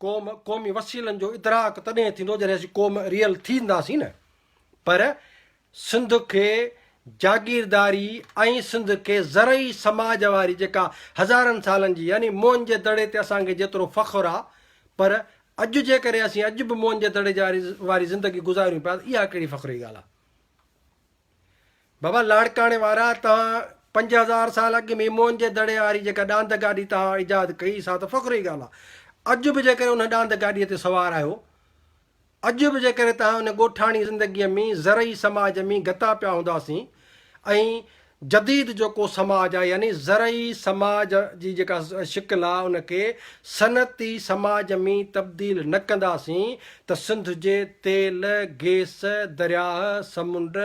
क़ौमी वसीलनि जो इदराक तॾहिं थींदो जॾहिं असीं क़ौम रियल थींदासीं न। पर सिंध खे जागीरदारी ऐं सिंध खे ज़रई समाज वारी जेका हज़ारनि सालनि जी, यानी मोहन जे दड़े ते असांखे जेतिरो फ़ख़ुरु आहे, पर अॼु जे करे असीं अॼु बि मोहन जे दड़े वारी ज़िंदगी गुज़ारियूं पिया, इहा कहिड़ी फ़ख़ुर जी ॻाल्हि आहे। बाबा लाड़काणे वारा, तव्हां 5000 साल अॻु में मोहन जे दड़े वारी जेका ॾांद गाॾी तव्हां ईजाद कई, सा त फ़ख़ुर जी ॻाल्हि आहे। अॼु बि जेकॾहिं उन ॾांद गाॾीअ ते सवार आहियो, अॼु बि जेकॾहिं तव्हां उन ॻोठाणी ज़िंदगीअ में ज़रई समाज में गता पिया हूंदासीं, ऐं जदीद जेको समाज आहे, यानी ज़रई समाज जी जेका शिकिल आहे, उनखे सनती समाज में तब्दील न कंदासीं त सिंध जे तेल, गैस, दरिया, समुंड,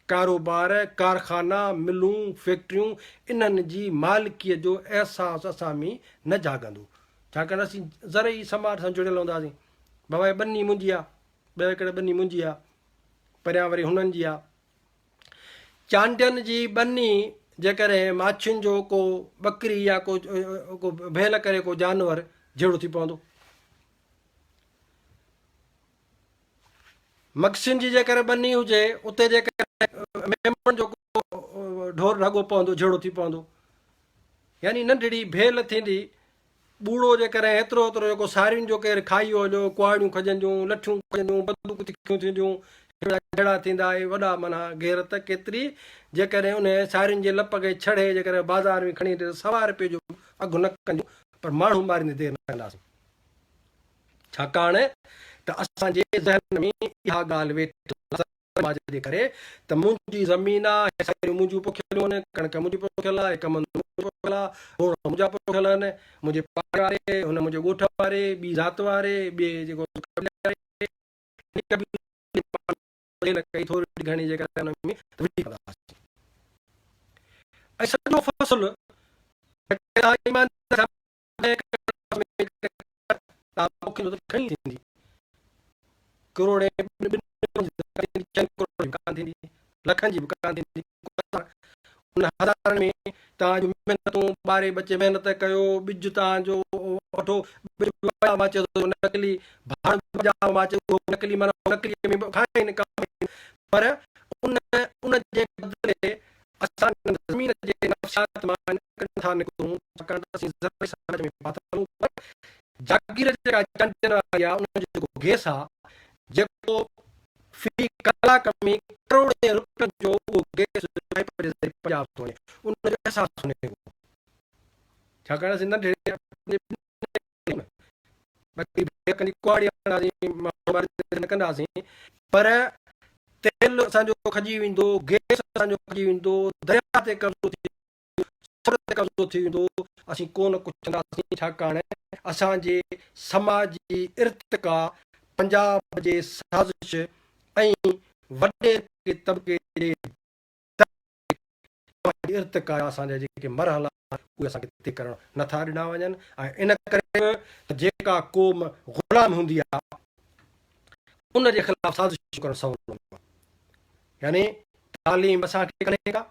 कारोबार, कारखाना, मिलूं, फैक्ट्रियूं, इन्हनि जी मालिकीअ जो अहसासु असां में न जाॻंदो, छाकाणि असीं ज़रई समाज सां जुड़ियल हूंदासीं। बाबा ॿनी मुंहिंजी आहे, ॿिए हिकिड़े ॿनी मुंहिंजी आहे, परियां वरी हुननि जी आहे। चांडियनि जी ॿनी जेकॾहिं माछियुनि जो को ॿकरी या को भेल करे को जानवर जहिड़ो थी पवंदो। मक्सियुनि जी जेकॾहिं ॿनी हुजे, उते जेकॾहिं मेमण जो को ढोर ढॻो पवंदो, जहिड़ो थी पवंदो। यानी नंढड़ी भेल थींदी, ॿूड़ो जेकॾहिं एतिरो एतिरो जेको सारियुनि जो केरु खाई वियो, जो कुआड़ियूं खजंदियूं, लठियूं खजंदियूं, बंदूक तिखियूं थींदियूं, जहिड़ा थींदा, वॾा माना गैरत केतिरी, जेकॾहिं उन सारियुनि जे लप खे छड़े जेकॾहिं बाज़ारि में खणी अचे 1.25 रुपए जो अघु न कंदियूं, पर माण्हू मारींदे देरि न कंदासीं, छाकाणि त असांजे ज़हन में इहा ॻाल्हि वेठी समाज जे करे त मुंहिंजी ज़मीन आहे, मुंहिंजियूं पोखियलूं आहिनि, कणिक मुंहिंजी पोखियल आहे, कमंद पोखियल आहे, मुंहिंजा पोखियल आहिनि, मुंहिंजे पाड़े वारे, हुन मुंहिंजे ॻोठ वारे, ॿी ज़ात वारे, ॿिए जेको थोरी घणी जेका ऐं सॼो फ़सुलु खणी थींदी, करोड़े लखनि जी बि कान थींदी। उन हज़ारनि में तव्हांजूं महिनतूं ॿारे बचे महिनत कयो, ॿिज तव्हांजो वठो, नकली नकली माना नकलीअ में खाइनि, पर उन जे बदिले असां ज़मीन जे नफ़्सात मां नथा निकिरूं, छाकाणि त असीं समाज में फाथल आहियूं। पर जागीर जेका चंडनि वारी आहे, उन जो जेको गैस आहे, जेको फी कलाक में करोड़े रुपयनि जो उहो गैस पंजाब थो वञे, उन जो अहसासु हुन खे, छाकाणि असीं नंढे न कंदासीं, पर तेल असांजो खजी वेंदो, गैस असांजो खजी वेंदो, दरिया ते कब्ज़ो थी वेंदो, ते कब्ज़ो थी वेंदो, असीं कोन कुझु कंदासीं, छाकाणि असांजे समाजी इर्तिका पंजाब जे साज़िश ऐं वॾे तबिके जे इर्तिका असांजा जेके मरहला उहे असांखे तइ करणु नथा ॾिना वञनि। ऐं इन करे जेका क़ौम ग़ुलाम हूंदी आहे, उन जे ख़िलाफ़ साज़िश करणु सवलो आहे। यानी तालीम असांखे कान्हे का,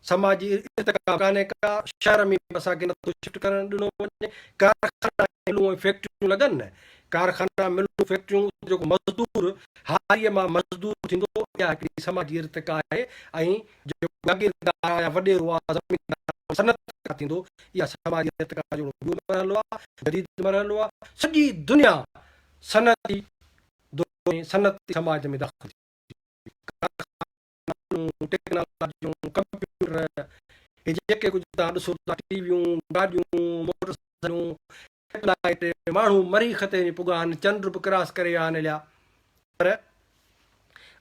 समाजी इर्तिका कान्हे का, शहर में असांखे नथो शिफ्ट करणु ॾिनो वञे, कारखाना मिलूं ऐं फैक्ट्रियूं लॻनि न, कारखाना मिलूं फैक्ट्रियूं, जेको मज़दूर हारीअ मां मज़दूर थींदो, इहा हिकिड़ी समाजी इर्तिका आहे। ऐं जेको जागीरदार या वॾेरो आहे, ज़मीनदार सनत थींदो, इहा समाजी इर्तिका जो ॿियो मरहलो आहे, जदीद मरहलो आहे। सॼी दुनिया सनती सनती समाज में दाख़िल टेक्नोलॉजियूं, कंप्यूटर, जेके कुझु तव्हां ॾिसो था, टीवियूं, गाॾियूं, मोटर साइकिलाइट, माण्हू मरीख़ ते पुॻा आहिनि, चंड बि क्रॉस करे विया आहिनि हलिया, पर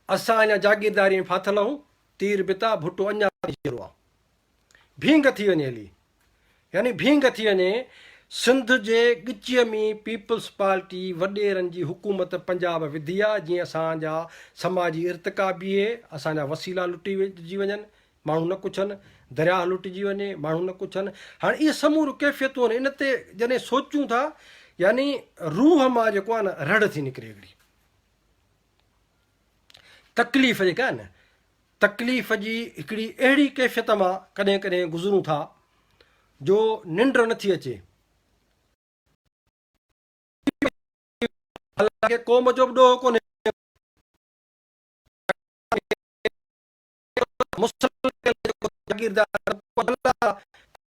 असां अञा जागीरदारी में फाथल आहियूं, तीर बिता भुटो अञा जहिड़ो आहे, भींग थी वञे हली। यानी भींग थी वञे, सिंध जे ॻिचीअ में पीपल्स पार्टी वॾेरनि जी हुकूमत पंजाब विधी आहे, जीअं असांजा समाजी इर्तिका बीहे, असांजा वसीला लुटिजी वञनि, माण्हू न कुछनि, दरिया लुटिजी वञे, माण्हू न कुछनि। हाणे इहे समूरियूं कैफ़ियतूं आहिनि, इन ते जॾहिं सोचूं था, यानी रूह मां जेको आहे न रड़ थी निकिरे, हिकिड़ी तकलीफ़ जेका आहे न, तकलीफ़ जी हिकिड़ी अहिड़ी कैफ़ियत मां कॾहिं कॾहिं गुज़रूं था जो निंड नथी अचे। हालांकि क़ौम जो बि ॾोहो कोन्हे,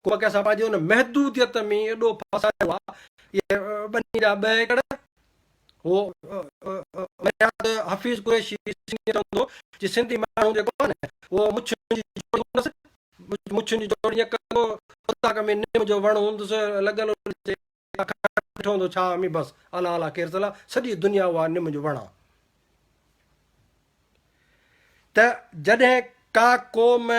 को कंहिंसां पंहिंजे हुन महदूदियत में एॾो फसायो आहे। इहे ॿनी जा ॿ एकड़ हो मर्याद हफ़ीज़ कुरैशी चवंदो कि सिंधी माण्हू जेको आहे न उहो मुछुनि जी जोड़ी कंदो, उताक में निम जो वण हूंदुसि लॻल वेठो हूंदो, छा में बसि अला अला केरु सला, सॼी दुनिया उहा निम जो वण आहे। त जॾहिं का क़ौम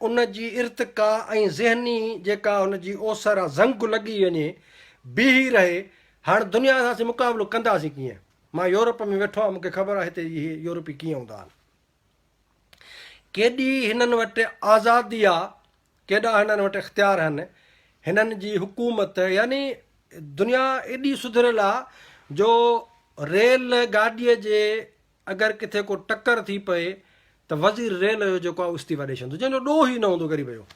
उन जी इर्तिका ऐं ज़हनी जेका हुन जी ओसर आहे ज़ंग लॻी वञे, बीही रहे, हाणे दुनिया सां असीं मुक़ाबिलो कंदासीं कीअं? मां यूरोप में वेठो आहियां, मूंखे ख़बर आहे हिते इहे यूरोपी कीअं हूंदा आहिनि, केॾी हिननि वटि आज़ादी आहे, केॾा हिननि वटि इख़्तियार आहिनि, हिननि जी हुकूमत यानी दुनिया एॾी सुधरियल आहे जो रेल गाॾीअ जे अगरि किथे को टकर थी पए त वज़ीर रेल जो जेको आहे इस्तीफ़ा ॾेई छॾींदो, जंहिंजो ॾोह ई न हूंदो ग़रीब जो।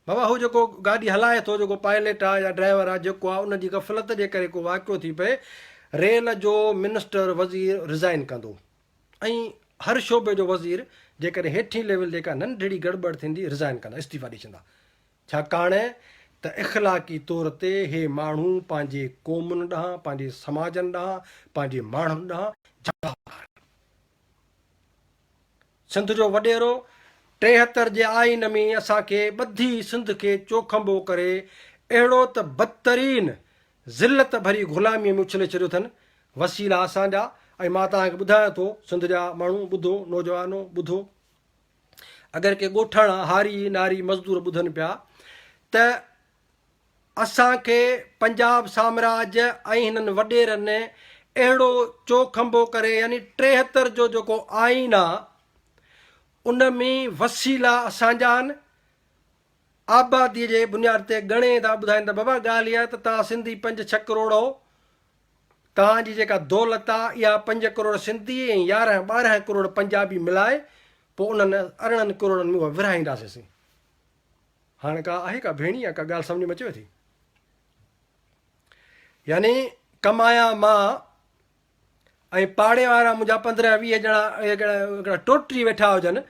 बाबा हू जेको गाॾी हलाए थो, जेको पायलट आहे या ड्राइवर आहे जेको आहे, उन जी गफ़लत जे करे को वाक़ियो थी पए, रेल जो मिनिस्टर वज़ीर रिज़ाइन कंदो, ऐं हर शोबे जो वज़ीर जेकॾहिं हेठीं लेवल जेका नंढड़ी गड़बड़ थींदी रिज़ाइन कंदा, इस्तीफ़ा ॾेई छॾंदा, छाकाणि त इख़लाक़ी तौर ते हे माण्हू पंहिंजे क़ौमुनि ॾांहुं, पंहिंजे समाजनि ॾांहुं, पंहिंजे माण्हुनि ॾांहुं जवाबदार। सिंध जो वॾेरो 73 जे आइन में असांखे ॿधी सिंध खे चोखंबो करे अहिड़ो त बदतरीन ज़िलत भरी ग़ुलामीअ में उछले छॾियो अथनि। वसीला असांजा, ऐं मां तव्हांखे ॿुधायां थो, सिंध जा माण्हू ॿुधो, नौजवानो ॿुधो, अगरि के ॻोठाणा हारी नारी मज़दूर ॿुधनि पिया त असांखे पंजाब साम्राज्य ऐं हिननि वॾेरनि अहिड़ो चोखंबो करे, यानी 73 जो जेको आइन आहे उन में वसीला असांजा आहिनि। आबादीअ जे बुनियाद ते घणे था ॿुधाइनि त बाबा ॻाल्हि इहा त तव्हां सिंधी 5-6 करोड़ हो, तव्हांजी जेका दौलत आहे इहा 5 करोड़ सिंधी ऐं 11-12 करोड़ पंजाबी मिलाए पोइ उन्हनि 18 करोड़नि में उहा विरहाईंदासीं। हाणे का आहे का भेणी आहे, का ॻाल्हि सम्झ में अचेव थी? यानी कमाया मां ऐं पाड़े वारा मुंहिंजा 15-20 ॼणा हिकिड़ा टोटरी वेठा हुजनि,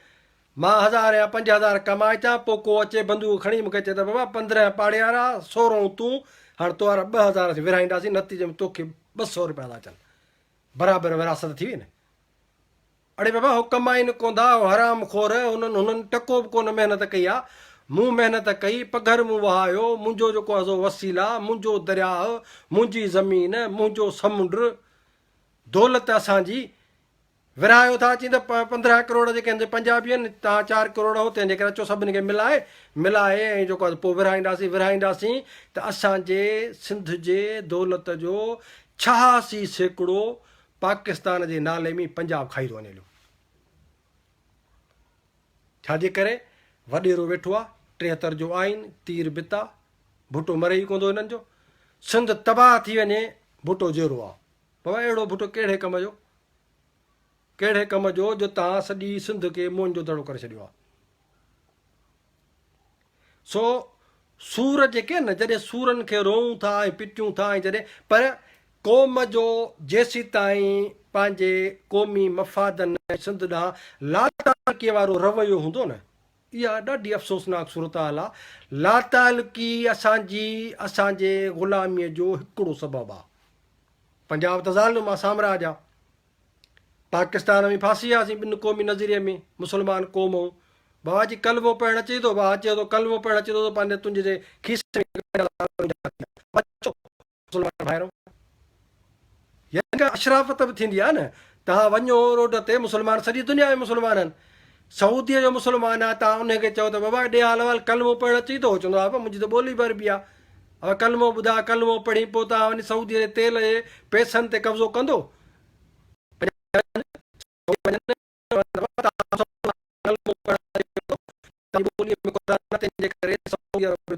मां 1000 या 5000 कमाए अचां, पोइ को अचे बंदूक खणी मूंखे चए त बाबा 15 पाड़े वारा 16 तूं, हाणे तो वारा 2000 असीं विरहाईंदासीं, नतीजे में तोखे 200 रुपया था अचनि, बराबरि विरासत थी वई न। अड़े बाबा हो कमाइनि कोन था, हराम खोर, हुननि टको बि कोन महिनत कई आहे, मूं महिनत कई, पघर मूं वहायो, मुंहिंजो जेको आहे सो वसीला, मुंहिंजो दरिया, मुंहिंजी ज़मीन, मुंहिंजो समुंड, दौलत असांजी, विरहायो था अची त 15 करोड़ जेके आहिनि पंजाबी आहिनि, तव्हां 4 करोड़ हो, तंहिंजे करे अचो सभिनी खे मिलाए ऐं जेको आहे पोइ विरहाईंदासीं त असांजे सिंध जे दौलत जो 86% पाकिस्तान जे नाले में पंजाब खाई थो वञे। छाजे करे? वॾेरो वेठो आहे, 73 जो आइन, तीर बिता, भुटो मरे ई कोन थो हिननि जो, सिंध तबाह थी वञे, भुटो जहिड़ो आहे। बाबा अहिड़ो भुटो कहिड़े कम जो, कहिड़े कम जो जो तव्हां सॼी सिंध खे मोहन जो दड़ो करे छॾियो आहे। सो सूर जेके आहिनि न, जॾहिं सूरनि खे रोऊं था ऐं पिटियूं था, ऐं जॾहिं पर क़ौम जो जेसीं ताईं पंहिंजे क़ौमी मफ़ादनि सिंध ॾांहुं लातालकीअ वारो रवैयो हूंदो न, इहा ॾाढी अफ़सोसनाक सूरत हाल आहे। लातालकी असांजे ग़ुलामीअ जो हिकिड़ो सबबु आहे। पंजाब त ज़ालिम आहे, साम्राज्य आहे, पाकिस्तान में फासी वियासीं 2 क़ौमी नज़ीरे में, मुस्लमान क़ौम हो, बाबा जी कलमो पढ़णु अचे थो, बाबा अचे थो कलमो पढ़णु अचे थो, पंहिंजे तुंहिंजे खीसे में अशराफ़त बि थींदी आहे न। तव्हां वञो रोड ते, मुस्लमान सॼी दुनिया में मुस्लमान आहिनि, सऊदीअ जो मुस्लमान आहे, तव्हां उनखे चओ त बाबा ॾे हाल कलमो पढ़णु अचे थो, चवंदो आहे मुंहिंजी त ॿोली भर बि आहे, अब कलमो ॿुधा, कलमो पढ़ी पोइ तव्हां वञी सऊदीअ जे तेल जे पैसनि ते कब्ज़ो कंदो।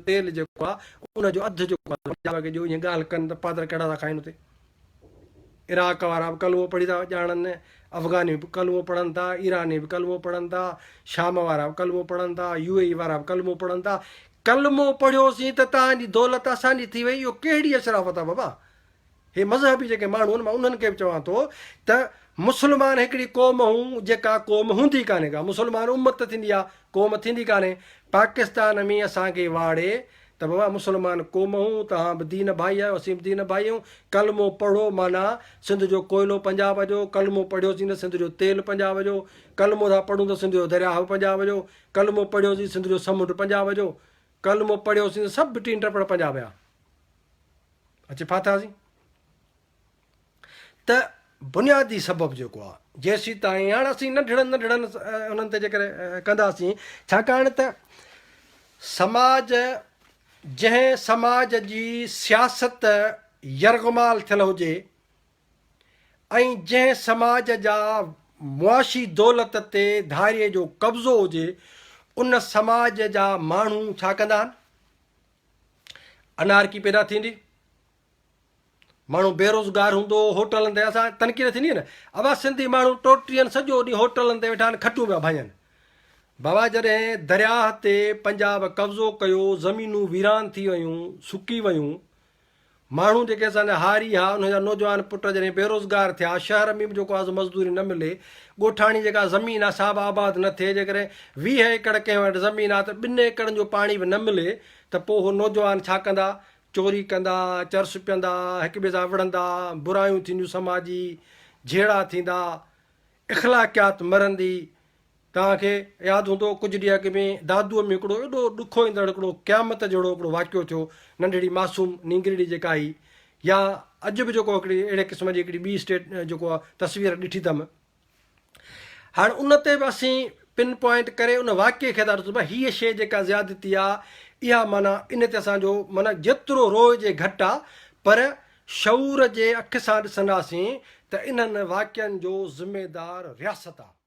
तेल जेको आहे उनजो अधु जेको आहे जो ईअं ॻाल्हि कनि त पादर कहिड़ा था खाइनि हुते। इराक वारा बि कलमो पढ़ी था ॼाणनि, अफ़गानी बि कलमो पढ़नि था, ईरानी बि कलमो पढ़नि था, शाम वारा बि कलमो पढ़नि था, UAE वारा बि कलमो पढ़नि था। कलमो पढ़ियोसीं त तव्हांजी दौलत असांजी थी वई, इहो कहिड़ी अशराफ़त आहे बाबा? हे मज़हबी जेके माण्हू आहिनि मां उन्हनि खे बि चवां थो त मुस्लमान हिकिड़ी क़ौम हूं जेका क़ौम हूंदी कान्हे का, मुस्लमान उम्मत थींदी आहे, क़ौम थींदी कान्हे। पाकिस्तान में असांखे वाड़े त बाबा मुस्लमान क़ौम हूं, तव्हां बि दीन भाई आहियो, असीं बि दीन भाई आहियूं, कलमो पढ़ो, माना सिंध जो कोयलो पंजाब जो, कलमो पढ़ियोसीं त सिंध जो तेल पंजाब जो, कलमो था पढ़ूं त सिंध जो दरियाह पंजाब जो, कलमो पढ़ियोसीं सिंध जो समुंड पंजाब जो, कलमो पढ़ियोसीं त सभु टीं टपड़ पंजाब जा अचे फाथासीं। त बुनियादी सबबु जेको आहे जेसीं ताईं हाणे असीं नंढड़नि नंढड़नि उन्हनि ते जेकर कंदासीं, छाकाणि त समाज जंहिं समाज जी सियासत यरगमाल थियल हुजे ऐं जंहिं समाज जा मुआशी दौलत ते धारीअ जो कब्ज़ो हुजे, उन समाज जा माण्हू छा कंदा आहिनि, अनारकी पैदा थींदी, माण्हू बेरोज़गार हूंदो, होटलनि ते असां तनक़ीद थींदी न, अबा सिंधी माण्हू टोटीअनि सॼो ॾींहुं होटलनि ते वेठा आहिनि, खटूं पिया भाॼनि। बाबा जॾहिं दरियाह ते पंजाब कब्ज़ो कयो, ज़मीनूं वीरान थी वयूं, सुकी वयूं, माण्हू जेके असांजा हारी हुआ उनजा नौजवान पुट जॾहिं बेरोज़गार थिया, शहर में बि जेको आहे मज़दूरी न मिले, ॻोठाणी जेका ज़मीन आहे साहब आबाद न थिए, जेकॾहिं 20 एकड़ कंहिं वटि ज़मीन आहे त 2 एकड़नि जो पाणी बि न मिले त पोइ उहो नौजवान छा कंदा, चोरी कंदा, चर्स पीअंदा, हिक ॿिए सां विढ़ंदा, बुरायूं थींदियूं समाजी, झेड़ा थींदा, इख़्लाक़ियात मरंदी। तव्हांखे यादि हूंदो कुझु ॾींहं अॻु में दादूअ में हिकिड़ो एॾो ॾुखो ईंदड़ हिकिड़ो क़यामत जहिड़ो हिकिड़ो वाक़ियो थियो, नंढड़ी मासूम नींगरड़ी जेका आई, या अॼु बि जेको हिकिड़ी अहिड़े क़िस्म जी हिकिड़ी ॿी स्टेट जेको आहे तस्वीर ॾिठी अथमि। हाणे उन ते बि असीं पिन पॉइंट करे उन वाक़िए खे था ॾिसूं, भई हीअ शइ जेका ज़्यादती आहे इहा माना इन ते असांजो माना जेतिरो रोइजे घटि आहे, पर शऊर जे अख सां ॾिसंदासीं त इन्हनि वाक़िअनि जो ज़िमेदार रियासत आहे।